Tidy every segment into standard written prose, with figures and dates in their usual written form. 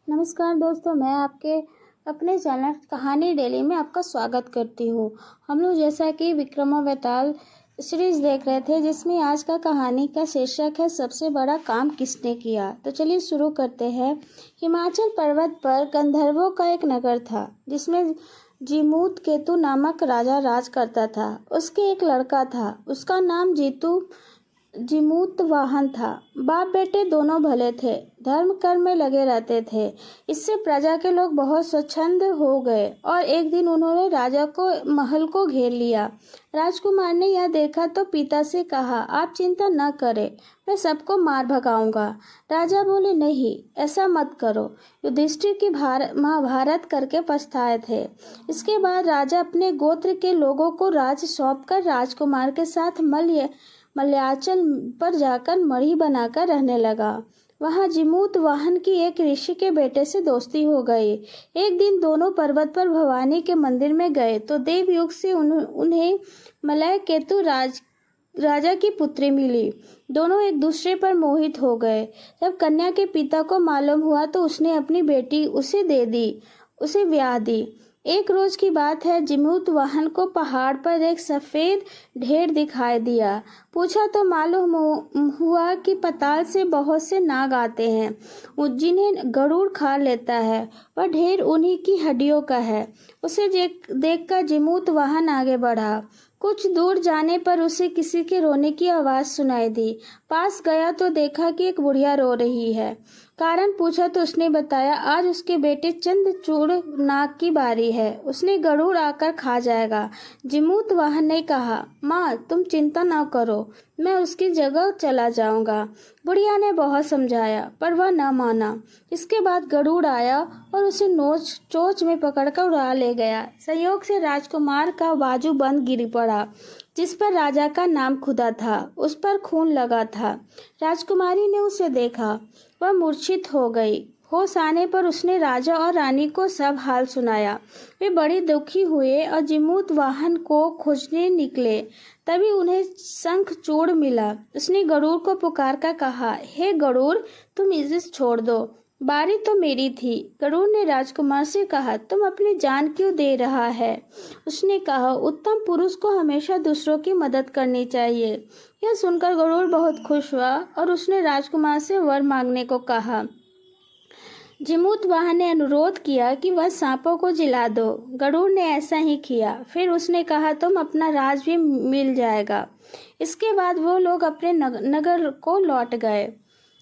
नमस्कार दोस्तों, मैं आपके अपने चैनल कहानी डेली में आपका स्वागत करती हूँ। हम लोग जैसा कि विक्रम बेताल सीरीज देख रहे थे, जिसमें आज का कहानी का शीर्षक है सबसे बड़ा काम किसने किया। तो चलिए शुरू करते हैं। हिमाचल पर्वत पर गंधर्वों का एक नगर था, जिसमें जीमूत केतु नामक राजा राज करता था। उसके एक लड़का था, उसका नाम जीमूत वाहन था। बाप बेटे दोनों भले थे, धर्म कर्म में लगे रहते थे। इससे प्रजा के लोग बहुत स्वच्छंद हो गए और एक दिन उन्होंने राजा को महल को घेर लिया। राजकुमार ने यह देखा तो पिता से कहा, आप चिंता न करें, मैं सबको मार भगाऊंगा। राजा बोले, नहीं, ऐसा मत करो। युधिष्ठिर की महाभारत करके पछताए थे। इसके बाद राजा अपने गोत्र के लोगों को राज सौंपकर राजकुमार के साथ मलयाचल पर जाकर मढ़ी बनाकर रहने लगा। वहां जीमूत वाहन की एक ऋषि के बेटे से दोस्ती हो गई। एक दिन दोनों पर्वत पर भवानी के मंदिर में गए तो देवयुग से उन्हें मलय केतु राजा की पुत्री मिली। दोनों एक दूसरे पर मोहित हो गए। जब कन्या के पिता को मालूम हुआ तो उसने अपनी बेटी उसे ब्याह दी। एक रोज की बात है, जीमूत वाहन को पहाड़ पर एक सफेद ढेर दिखाई दिया। पूछा तो मालूम हुआ कि पाताल से बहुत से नाग आते हैं जिन्हें गरुड़ खा लेता है। वह ढेर उन्हीं की हड्डियों का है। उसे देखकर जीमूत वाहन आगे बढ़ा। कुछ दूर जाने पर उसे किसी के रोने की आवाज सुनाई दी। पास गया तो देखा कि एक बुढ़िया रो रही है। कारण पूछा तो उसने बताया, आज उसके बेटे चंद्रचूड़ नाग की बारी है, उसने गरुड़ आकर खा जाएगा। जीमूत वाहन ने कहा, माँ तुम चिंता न करो, मैं उसकी जगह चला जाऊंगा। बुढ़िया ने बहुत समझाया पर वह न माना। इसके बाद गरुड़ आया और उसे चोंच में पकड़कर उड़ा ले गया। संयोग से राजकुमार का बाजू बंद गिर पड़ा, जिस पर राजा का नाम खुदा था। उस पर खून लगा था। राजकुमारी ने उसे देखा, वह मूर्छित हो गई। होश आने पर उसने राजा और रानी को सब हाल सुनाया। वे बड़ी दुखी हुए और जीमूत वाहन को खोजने निकले। तभी उन्हें शंखचूड़ मिला। उसने गरुड़ को पुकार कर कहा, हे गरुड़, तुम इसे छोड़ दो, बारी तो मेरी थी। गरुड़ ने राजकुमार से कहा, तुम अपनी जान क्यों दे रहा है? उसने कहा, उत्तम पुरुष को हमेशा दूसरों की मदद करनी चाहिए। यह सुनकर गरुड़ बहुत खुश हुआ और उसने राजकुमार से वर मांगने को कहा। जीमूत वाहन ने अनुरोध किया कि वह सांपों को जिला दो। गरुड़ ने ऐसा ही किया। फिर उसने कहा, तुम अपना राज भी मिल जाएगा। इसके बाद वो लोग अपने नगर को लौट गए।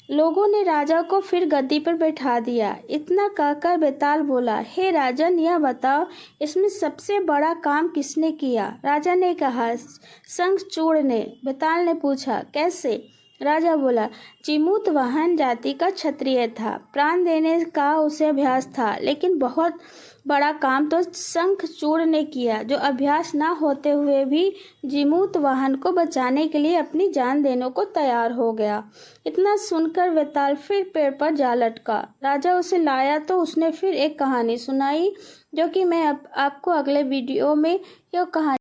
लोगों ने राजा को फिर गद्दी पर बैठा दिया। इतना कहकर बेताल बोला, हे राजन, यह बताओ, इसमें सबसे बड़ा काम किसने किया? राजा ने कहा, शंखचूड़ ने। बेताल ने पूछा, कैसे? राजा बोला, जीमूत वाहन जाति का क्षत्रिय था, प्राण देने का उसे अभ्यास था, लेकिन बहुत बड़ा काम तो शंखचूड़ ने किया, जो अभ्यास न होते हुए भी जीमूत वाहन को बचाने के लिए अपनी जान देने को तैयार हो गया। इतना सुनकर बेताल फिर पेड़ पर जा लटका। राजा उसे लाया तो उसने फिर एक कहानी सुनाई, जो कि मैं आपको अगले वीडियो में यह कहानी